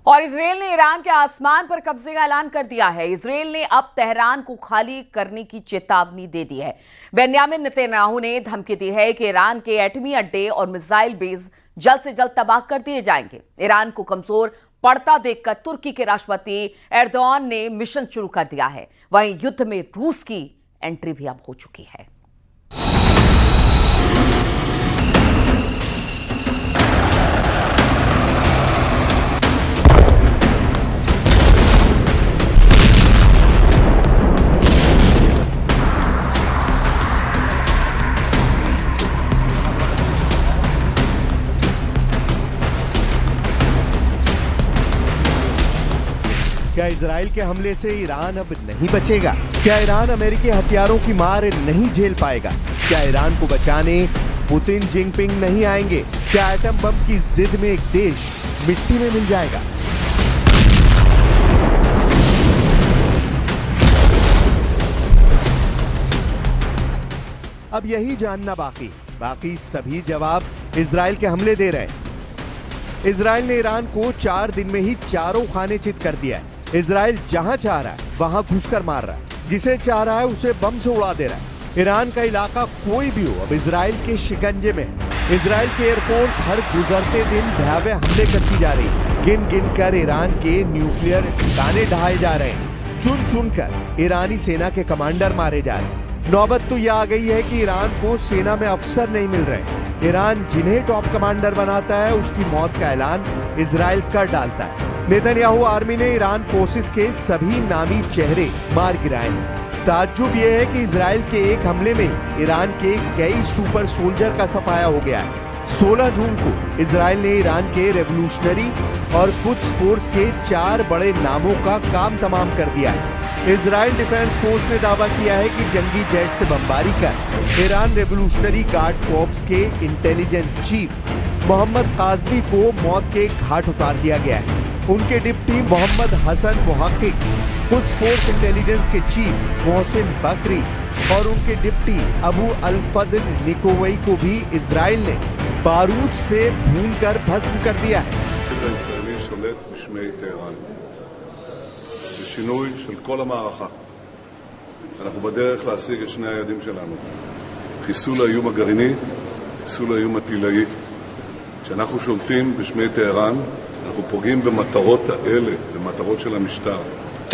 और इजरायल ने ईरान के आसमान पर कब्जे का ऐलान कर दिया है। इजरायल ने अब तेहरान को खाली करने की चेतावनी दे दी है। बेन्यामिन नेतन्याहू ने धमकी दी है कि ईरान के एटमी अड्डे और मिसाइल बेस जल्द से जल्द तबाह कर दिए जाएंगे। ईरान को कमजोर पड़ता देखकर तुर्की के राष्ट्रपति एर्दोआन ने मिशन शुरू कर दिया है। वहीं युद्ध में रूस की एंट्री भी अब हो चुकी है। क्या इजराइल के हमले से ईरान अब नहीं बचेगा? क्या ईरान अमेरिकी हथियारों की मार नहीं झेल पाएगा? क्या ईरान को बचाने पुतिन जिनपिंग नहीं आएंगे? क्या एटम बम की जिद में एक देश मिट्टी में मिल जाएगा? अब यही जानना बाकी सभी जवाब इजराइल के हमले दे रहे हैं। इजराइल ने ईरान को 4 दिन में ही चारों खाने चित कर दिया है। इजराइल जहां चाह रहा है वहां घुसकर मार रहा है, जिसे चाह रहा है उसे बम से उड़ा दे रहा है। ईरान का इलाका कोई भी हो, अब इजराइल के शिकंजे में है। इजराइल के एयरफोर्स हर गुजरते दिन भयावह हमले करती जा रही है। गिन गिन कर ईरान के न्यूक्लियर ठिकाने ढहाए जा रहे हैं। चुन चुन कर ईरानी सेना के कमांडर मारे जा रहे हैं। नौबत तो यह आ गई है कि ईरान को सेना में अफसर नहीं मिल रहे। ईरान जिन्हें टॉप कमांडर बनाता है उसकी मौत का ऐलान इजराइल कर डालता है। नेतन्याहू आर्मी ने ईरान फोर्सेस के सभी नामी चेहरे मार गिराए हैं। ताज्जुब यह है कि इजराइल के एक हमले में ईरान के कई सुपर सोल्जर का सफाया हो गया है। 16 जून को इजराइल ने ईरान के रेवोल्यूशनरी और कुछ फोर्स के 4 बड़े नामों का काम तमाम कर दिया है। इजराइल डिफेंस फोर्स ने दावा किया है कि जंगी जेट से बमबारी कर ईरान रेवोल्यूशनरी गार्ड कॉर्प्स के इंटेलिजेंस चीफ मोहम्मद काज़मी को मौत के घाट उतार दिया गया है। उनके डिप्टी मोहम्मद हसन मुहक्किक, कुछ फोर्स इंटेलिजेंस के चीफ मोहसिन बकरी और उनके डिप्टी अबू अल फद्ल निकोवई को भी इजराइल ने बारूद से भूनकर भस्म कर दिया है। שינוי של כל המערכה. אנחנו בדרך להשיג את שני היעדים שלנו. חיסול האיום הגרעיני, חיסול האיום הטילאי. כשאנחנו שולטים בשמי טהרן, אנחנו פוגעים במטרות האלה, במטרות של המשטר.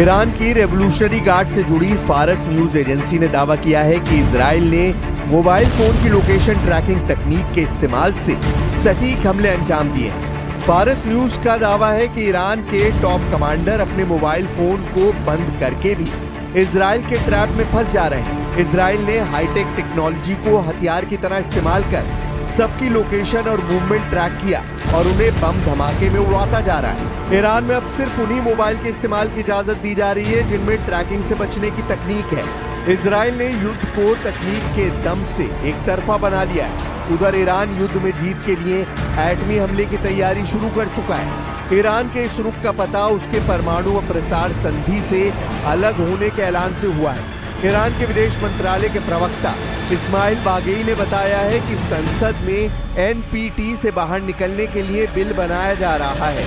ईरान की रेवोल्यूशनरी गार्ड से जुड़ी फारस न्यूज एजेंसी ने दावा किया है कि इजराइल ने मोबाइल फोन की लोकेशन ट्रैकिंग तकनीक के इस्तेमाल से सटीक हमले अंजाम दिए हैं। फारस न्यूज का दावा है कि ईरान के टॉप कमांडर अपने मोबाइल फोन को बंद करके भी इजराइल के ट्रैप में फंस जा रहे हैं। इजराइल ने हाईटेक टेक्नोलॉजी को हथियार की तरह इस्तेमाल कर सबकी लोकेशन और मूवमेंट ट्रैक किया और उन्हें बम धमाके में उड़ाता जा रहा है। ईरान में अब सिर्फ उन्हीं मोबाइल के इस्तेमाल की इजाजत दी जा रही है जिनमें ट्रैकिंग से बचने की तकनीक है। इजराइल ने युद्ध को तकनीक के दम से एक तरफा बना लिया है। उधर ईरान युद्ध में जीत के लिए एटमी हमले की तैयारी शुरू कर चुका है। ईरान के इस रुख का पता उसके परमाणु अप्रसार संधि से अलग होने के ऐलान से हुआ है। ईरान के विदेश मंत्रालय के प्रवक्ता इस्माइल बागेई ने बताया है कि संसद में एनपीटी से बाहर निकलने के लिए बिल बनाया जा रहा है।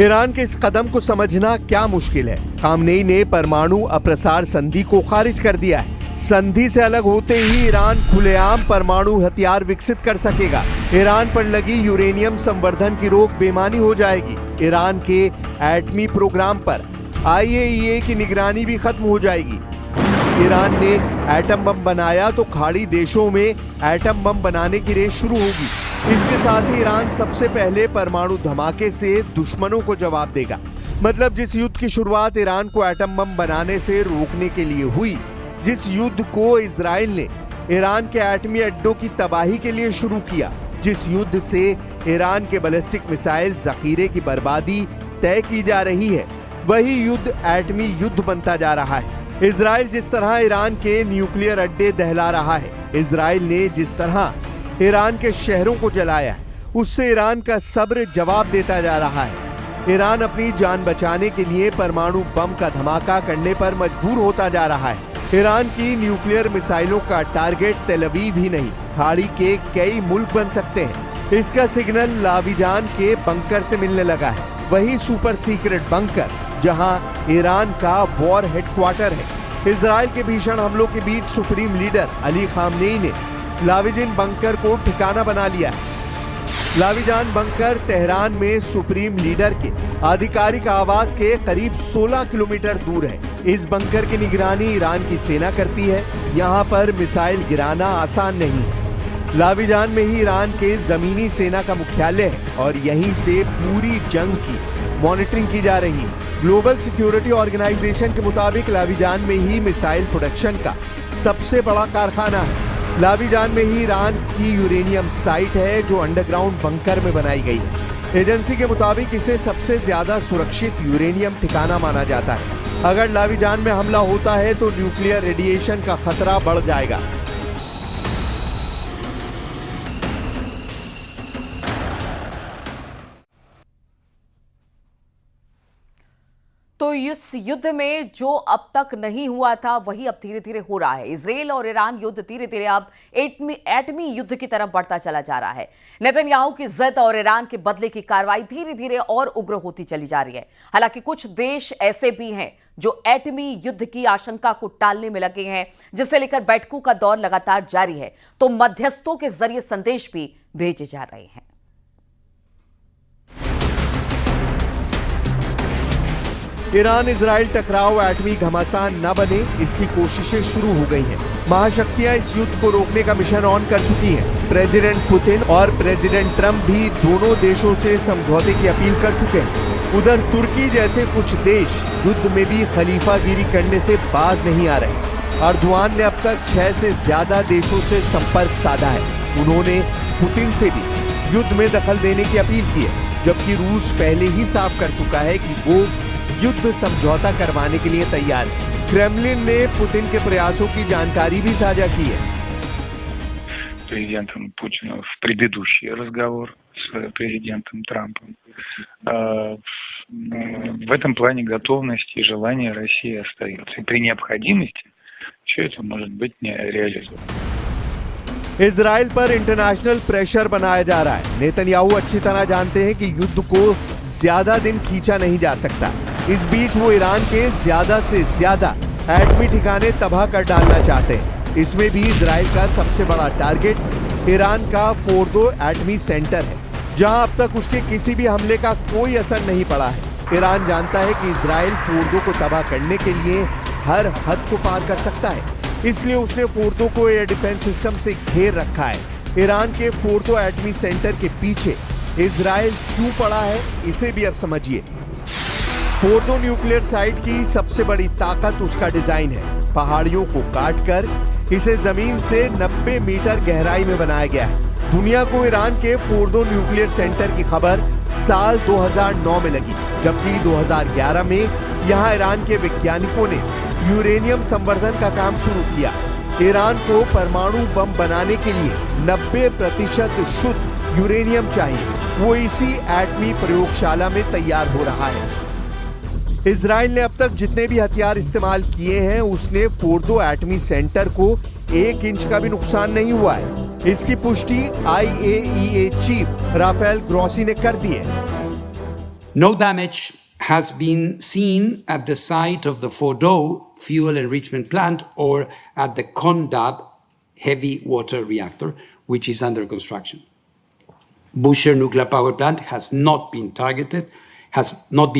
ईरान के इस कदम को समझना क्या मुश्किल है। खामनेई ने परमाणु अप्रसार संधि को खारिज कर दिया है। संधि से अलग होते ही ईरान खुलेआम परमाणु हथियार विकसित कर सकेगा। ईरान पर लगी यूरेनियम संवर्धन की रोक बेमानी हो जाएगी। ईरान के एटमी प्रोग्राम पर IAEA की निगरानी भी खत्म हो जाएगी। ईरान ने एटम बम बनाया तो खाड़ी देशों में एटम बम बनाने की रेस शुरू होगी। इसके साथ ही ईरान सबसे पहले परमाणु धमाके से दुश्मनों को जवाब देगा। मतलब जिस युद्ध की शुरुआत ईरान को एटम बम बनाने से रोकने के लिए हुई, जिस युद्ध को इजराइल ने ईरान के एटमी अड्डों की तबाही के लिए शुरू किया, जिस युद्ध से ईरान के बैलिस्टिक मिसाइल जखीरे की बर्बादी तय की जा रही है, वही युद्ध एटमी युद्ध बनता जा रहा है। इजराइल जिस तरह ईरान के न्यूक्लियर अड्डे दहला रहा है, इजराइल ने जिस तरह ईरान के शहरों को जलाया है, उससे ईरान का सब्र जवाब देता जा रहा है। ईरान अपनी जान बचाने के लिए परमाणु बम का धमाका करने पर मजबूर होता जा रहा है। ईरान की न्यूक्लियर मिसाइलों का टारगेट तेल अवीव ही नहीं, खाड़ी के कई मुल्क बन सकते हैं। इसका सिग्नल लाविजान के बंकर से मिलने लगा है, वही सुपर सीक्रेट बंकर जहां ईरान का वॉर हेडक्वार्टर है। इजराइल के भीषण हमलों के बीच सुप्रीम लीडर अली खामनेई ने लाविजान बंकर को ठिकाना बना लिया है। लाविजान बंकर तेहरान में सुप्रीम लीडर के आधिकारिक आवास के करीब 16 किलोमीटर दूर है। इस बंकर की निगरानी ईरान की सेना करती है। यहाँ पर मिसाइल गिराना आसान नहीं है। लाविजान में ही ईरान के जमीनी सेना का मुख्यालय है और यहीं से पूरी जंग की मॉनिटरिंग की जा रही है। ग्लोबल सिक्योरिटी ऑर्गेनाइजेशन के मुताबिक लाविजान में ही मिसाइल प्रोडक्शन का सबसे बड़ा कारखाना है। लाविजान में ही ईरान की यूरेनियम साइट है जो अंडरग्राउंड बंकर में बनाई गई है। एजेंसी के मुताबिक इसे सबसे ज्यादा सुरक्षित यूरेनियम ठिकाना माना जाता है। अगर लाविजान में हमला होता है तो न्यूक्लियर रेडिएशन का खतरा बढ़ जाएगा। तो इस युद्ध में जो अब तक नहीं हुआ था वही अब धीरे धीरे हो रहा है। इजराइल और ईरान युद्ध धीरे धीरे अब एटमी युद्ध की तरफ बढ़ता चला जा रहा है। नेतन्याहू की जिद और ईरान के बदले की कार्रवाई धीरे धीरे और उग्र होती चली जा रही है। हालांकि कुछ देश ऐसे भी हैं जो एटमी युद्ध की आशंका को टालने में लगे हैं, जिसे लेकर बैठकों का दौर लगातार जारी है। तो मध्यस्थों के जरिए संदेश भी भेजे जा रहे हैं। ईरान इजराइल टकराव एटमी घमासान न बने, इसकी कोशिशें शुरू हो गई हैं। महाशक्तियां इस युद्ध को रोकने का मिशन ऑन कर चुकी हैं। प्रेसिडेंट पुतिन और प्रेसिडेंट ट्रंप भी दोनों देशों से समझौते की अपील कर चुके हैं। उधर तुर्की जैसे कुछ देश युद्ध में भी खलीफागिरी करने से बाज नहीं आ रहे। अर्दोआन ने अब तक 6 से ज्यादा देशों से संपर्क साधा है। उन्होंने पुतिन से भी युद्ध में दखल देने की अपील की है, जबकि रूस पहले ही साफ कर चुका है कि वो युद्ध समझौता करवाने के लिए तैयार है। क्रेमलिन ने पुतिन के प्रयासों की जानकारी भी साझा की है। Президентом Путина в предыдущий разговор с президентом Трампом. В этом плане готовность и желание России остается. И при необходимости все это может быть не реализовано. इजराइल पर इंटरनेशनल प्रेशर बनाया जा रहा है। नेतन्याहू अच्छी तरह जानते हैं कि युद्ध को ज्यादा दिन खींचा नहीं जा सकता। इस बीच वो ईरान के ज्यादा से ज्यादा एटमी ठिकाने तबाह कर डालना चाहते हैं। इसमें भी इजराइल का सबसे बड़ा टारगेट ईरान का फोर्दो एटमी सेंटर है, जहां अब तक उसके किसी भी हमले का कोई असर नहीं पड़ा है। ईरान जानता है कि इजराइल फोर्दो को तबाह करने के लिए हर हद को पार कर सकता है, इसलिए उसने फोर्दो को एयर डिफेंस सिस्टम से घेर रखा है। ईरान के फोर्दो एटमी सेंटर के पीछे इजराइल क्यों पड़ा है, इसे भी अब समझिए। फोर्दो न्यूक्लियर साइट की सबसे बड़ी ताकत उसका डिजाइन है। पहाड़ियों को काटकर इसे जमीन से 90 मीटर गहराई में बनाया गया है। दुनिया को ईरान के फोर्दो न्यूक्लियर सेंटर की खबर साल 2009 में लगी, जबकि 2011 में यहां ईरान के वैज्ञानिकों ने यूरेनियम संवर्धन का काम शुरू किया। ईरान को परमाणु बम बनाने के लिए 90% शुद्ध यूरेनियम चाहिए। वो इसी एटमी प्रयोगशाला में तैयार हो रहा है। इजराइल ने अब तक जितने भी हथियार इस्तेमाल किए हैं, उसने फोर्दो एटमी सेंटर को 1 इंच का भी नुकसान नहीं हुआ है। इसकी पुष्टि IAEA चीफ राफेल ग्रोसी ने कर दी है। No damage has been seen at the site of the Fordo fuel enrichment plant or at the Condab heavy water reactor, which is under construction. Bushehr nuclear power plant has not been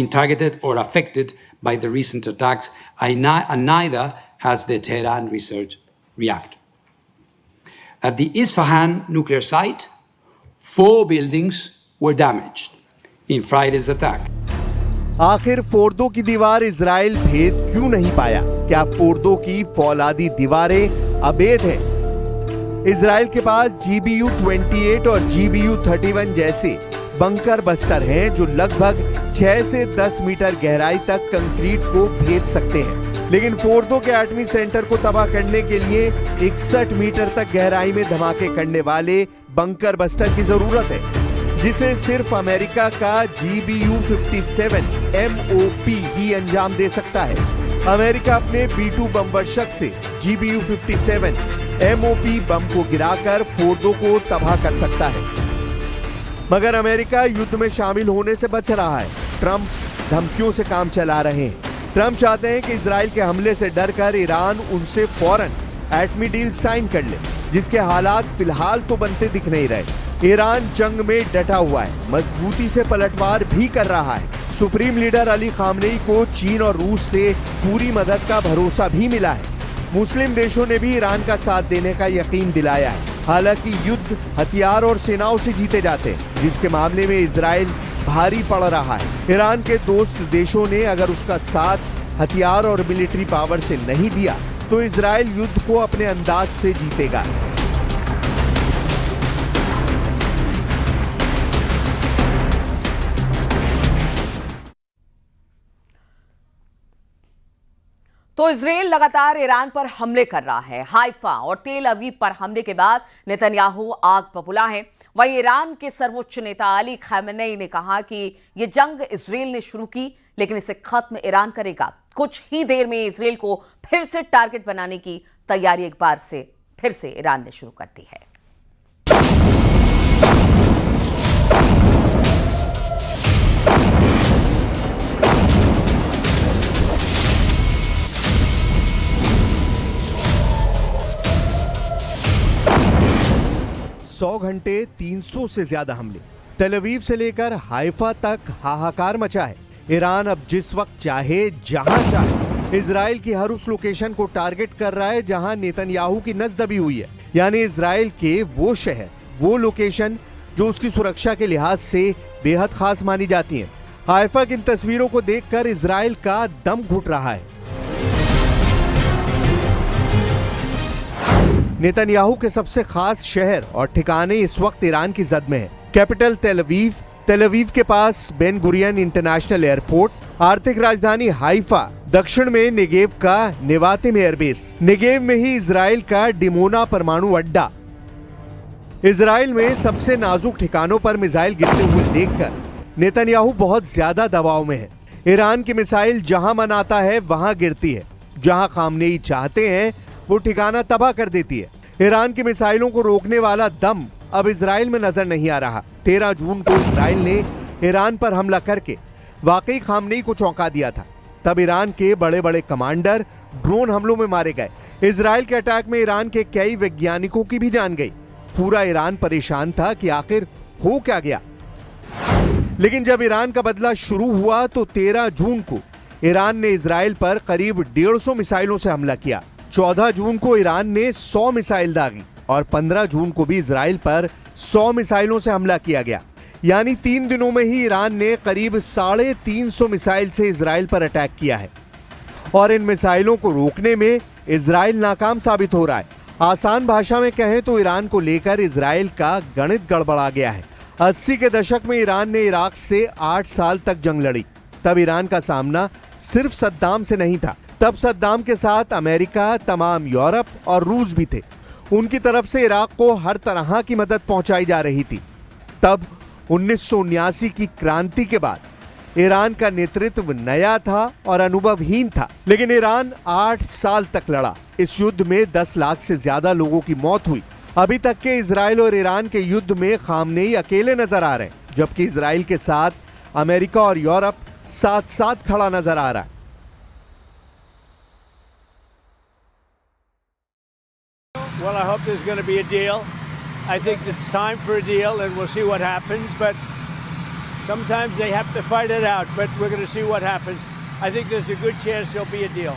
targeted or affected by the recent attacks, and neither has the Tehran research reactor. At the Isfahan nuclear site, 4 buildings were damaged in Friday's attack. आखिर Fordow की दीवार Israel भेद क्यों नहीं पाया? क्या Fordow की फौलादी दीवारें अभेद हैं? इजराइल के पास GBU-28 और GBU-31 जैसे बंकर बस्टर हैं जो लगभग 6 से 10 मीटर गहराई तक कंक्रीट को भेद सकते हैं, लेकिन फोर्दो के एटमी सेंटर को तबाह करने के लिए 61 मीटर तक गहराई में धमाके करने वाले बंकर बस्टर की जरूरत है, जिसे सिर्फ अमेरिका का GBU-57 MOP ही अंजाम दे सकता है। अमेरिका अपने B-2 बम वर्षक से GBU-57 MOP बम को गिराकर फोर्दो को तबाह कर सकता है, मगर अमेरिका युद्ध में शामिल होने से बच रहा है। ट्रंप धमकियों से काम चला रहे हैं। ट्रंप चाहते हैं कि इजराइल के हमले से डरकर ईरान उनसे फौरन एटमी डील साइन कर ले, जिसके हालात फिलहाल तो बनते दिख नहीं रहे। ईरान जंग में डटा हुआ है, मजबूती से पलटवार भी कर रहा है। सुप्रीम लीडर अली खामनेई को चीन और रूस से पूरी मदद का भरोसा भी मिला है। मुस्लिम देशों ने भी ईरान का साथ देने का यकीन दिलाया है। हालांकि युद्ध हथियार और सेनाओं से जीते जाते हैं, जिसके मामले में इजराइल भारी पड़ रहा है। ईरान के दोस्त देशों ने अगर उसका साथ हथियार और मिलिट्री पावर से नहीं दिया तो इजराइल युद्ध को अपने अंदाज से जीतेगा। तो इजराइल लगातार ईरान पर हमले कर रहा है। हाइफा और तेल अवीव पर हमले के बाद नेतन्याहू आग बबूला है। वहीं ईरान के सर्वोच्च नेता अली खामेनेई ने कहा कि यह जंग इजराइल ने शुरू की, लेकिन इसे खत्म ईरान करेगा। कुछ ही देर में इजराइल को फिर से टारगेट बनाने की तैयारी एक बार से फिर से ईरान ने शुरू कर दी है। सौ घंटे 300 से ज्यादा हमले, तेल अवीव से लेकर हाइफा तक हाहाकार मचा है। ईरान अब जिस वक्त चाहे जहां चाहे इजराइल की हर उस लोकेशन को टारगेट कर रहा है जहां नेतन्याहू की नस दबी हुई है, यानी इजराइल के वो शहर, वो लोकेशन जो उसकी सुरक्षा के लिहाज से बेहद खास मानी जाती हैं। हाइफा की इन तस्वीरों को देखकर इजराइल का दम घुट रहा है। नेतन्याहू के सबसे खास शहर और ठिकाने इस वक्त ईरान की जद में है। कैपिटल तेल अवीव के पास बेन गुरियन इंटरनेशनल एयरपोर्ट, आर्थिक राजधानी हाइफा, दक्षिण में नेगेव का नेवातिम एयरबेस, नेगेव में ही इजराइल का डिमोना परमाणु अड्डा। इजराइल में सबसे नाजुक ठिकानों पर मिसाइल गिरते हुए देखकर नेतन्याहू बहुत ज्यादा दबाव में है। ईरान की मिसाइल जहां मन आता है वहां गिरती है, जहां खामनेई चाहते हैं वो ठिकाना तबाह कर देती है। ईरान की मिसाइलों को रोकने वाला दम अब इजराइल में नजर नहीं आ रहा। 13 जून को इजराइल ने ईरान पर हमला करके वाकई खामनेई को चौंका दिया था। तब ईरान के बड़े बड़े कमांडर ड्रोन हमलों में मारे गए। इजराइल के अटैक में ईरान के कई वैज्ञानिकों की भी जान गई। पूरा ईरान परेशान था कि आखिर हो क्या गया। लेकिन जब ईरान का बदला शुरू हुआ तो 13 जून को ईरान ने इजराइल पर करीब 150 मिसाइलों से हमला किया। 14 जून को ईरान ने 100 मिसाइल दागी और 15 जून को भी इजराइल पर 100 मिसाइलों से हमला किया गया। यानी 3 दिनों में ही ईरान ने करीब 350 मिसाइल से इजराइल पर अटैक किया है और इन मिसाइलों को रोकने में इजराइल नाकाम साबित हो रहा है। आसान भाषा में कहें तो ईरान को लेकर इजराइल का गणित गड़बड़ा गया है। 80 के दशक में ईरान ने इराक से 8 साल तक जंग लड़ी। तब ईरान का सामना सिर्फ सद्दाम से नहीं था। तब सद्दाम के साथ अमेरिका, तमाम यूरोप और रूस भी थे। उनकी तरफ से इराक को हर तरह की मदद पहुंचाई जा रही थी। तब 1979 की क्रांति के बाद ईरान का नेतृत्व नया था और अनुभवहीन था, लेकिन ईरान 8 साल तक लड़ा। इस युद्ध में 10 लाख से ज्यादा लोगों की मौत हुई। अभी तक के इजराइल और ईरान के युद्ध में खामनेई अकेले नजर आ रहे हैं, जबकि इजराइल के साथ अमेरिका और यूरोप साथ साथ खड़ा नजर आ रहा है। Well, I hope there's going to be a deal. I think it's time for a deal, and we'll see what happens. But sometimes they have to fight it out. But we're going to see what happens. I think there's a good chance there'll be a deal.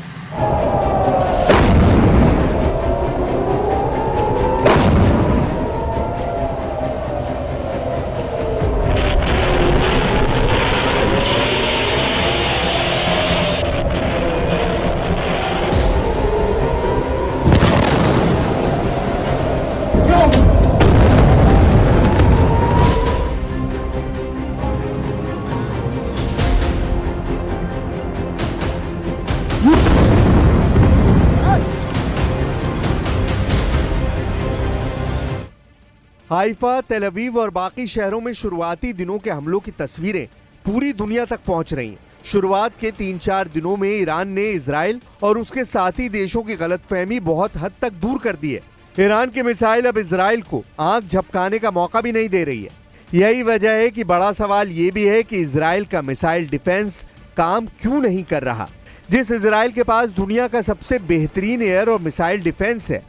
Haifa, तेल अवीव और बाकी शहरों में शुरुआती दिनों के हमलों की तस्वीरें पूरी दुनिया तक पहुंच रही हैं। शुरुआत के 3-4 दिनों में ईरान ने इजराइल और उसके साथी देशों की गलतफहमी बहुत हद तक दूर कर दी है। ईरान के मिसाइल अब इजराइल को आंख झपकाने का मौका भी नहीं दे रही है। यही वजह है कि बड़ा सवाल ये भी है कि इजराइल का मिसाइल डिफेंस काम क्यों नहीं कर रहा। जिस इजराइल के पास दुनिया का सबसे बेहतरीन एयर और मिसाइल डिफेंस है,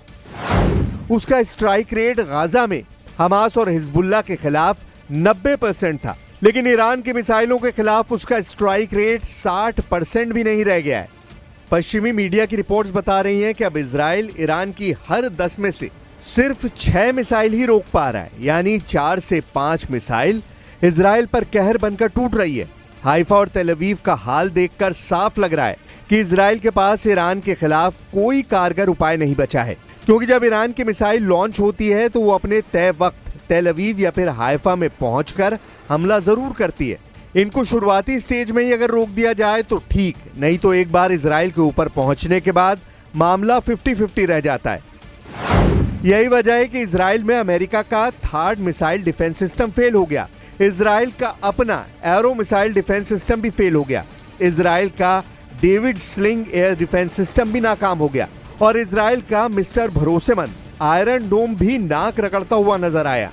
उसका स्ट्राइक रेट गाजा में हमास और हिजबुल्लाह के खिलाफ 90% था, लेकिन ईरान के मिसाइलों के खिलाफ उसका स्ट्राइक रेट 60% भी नहीं रह गया है। पश्चिमी मीडिया की रिपोर्ट्स बता रही हैं कि अब इजराइल ईरान की हर 10 में से सिर्फ 6 मिसाइल ही रोक पा रहा है, यानी 4 से 5 मिसाइल इजराइल पर कहर बनकर टूट रही है। हाइफा और तेल अवीव का हाल देखकर साफ लग रहा है कि इजराइल के पास ईरान के खिलाफ कोई कारगर उपाय नहीं बचा है, क्योंकि जब ईरान की मिसाइल लॉन्च होती है तो वो अपने तय वक्त तेल अवीव या फिर हाइफा में पहुंचकर हमला जरूर करती है। इनको शुरुआती स्टेज में ही अगर रोक दिया जाए तो ठीक, नहीं तो एक बार इजराइल के ऊपर पहुंचने के बाद मामला 50-50 रह जाता है। यही वजह है कि इजराइल में अमेरिका का third missile defence system fail हो गया। इजराइल का अपना एरो मिसाइल डिफेंस सिस्टम भी फेल हो गया। इजराइल का David sling air defence system भी नाकाम हो गया और इजराइल का मिस्टर भरोसेमंद आयरन डोम भी नाक रगड़ता हुआ नजर आया।